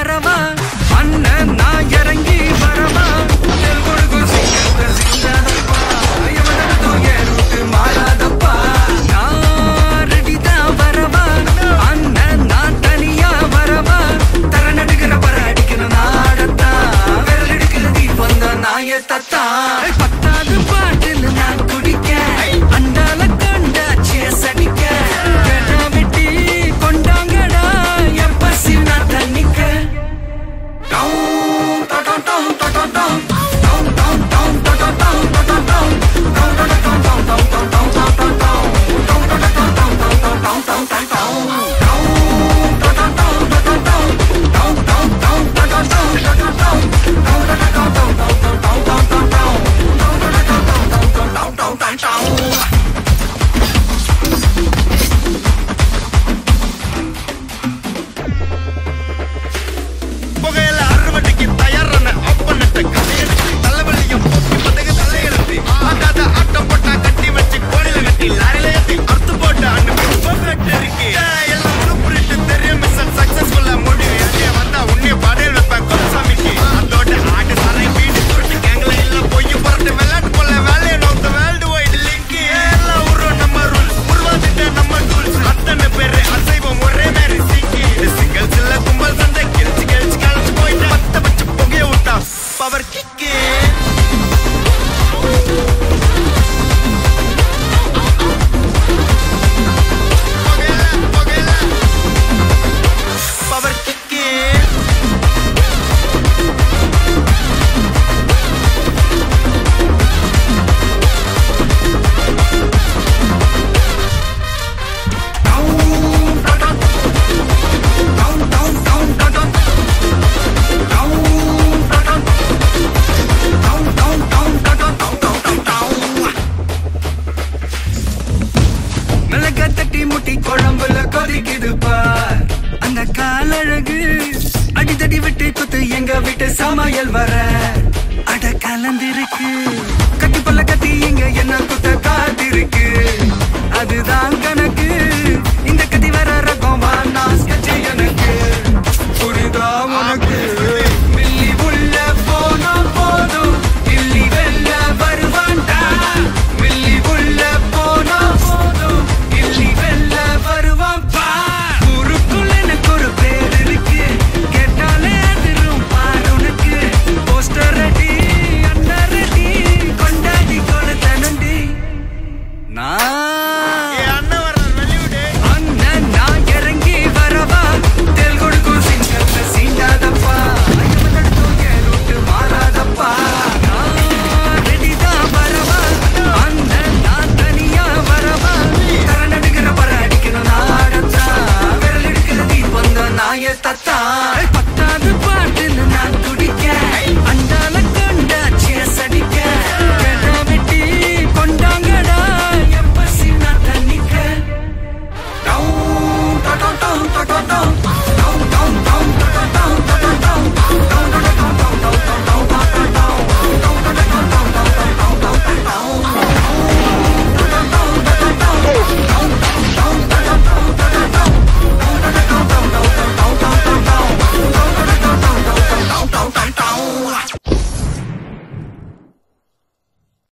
வரவா அண்ணன் நான் இறங்கி வரவா கொடுக்கும் சிங்கப்பா ஏறுட்டு மாறாதப்பா நான் ரெடிதான் வரவா அண்ணன் நான் தனியா வரவா தர நடுக்கிற பர அடிக்கணும் நாடத்தான் விரல் எடுக்கிற தீபம் தான் நாய தத்தா பத்தாவது பாட்டில் நான் குடிக்க அண்டால கண்டா சேஸ் அடிக்க கேட்டா வெட்டி கொண்டாங்கடா என் பசி நான் தண்ணிக்க குழம்புல கொதிக்குது பார் அந்த காலழகு அடித்தடி விட்டு குத்து எங்க வீட்டு சமையல் வர அட கலந்திருக்கு கட்டி பல்ல கத்தி இங்க என்ன குத்த காத்திருக்கு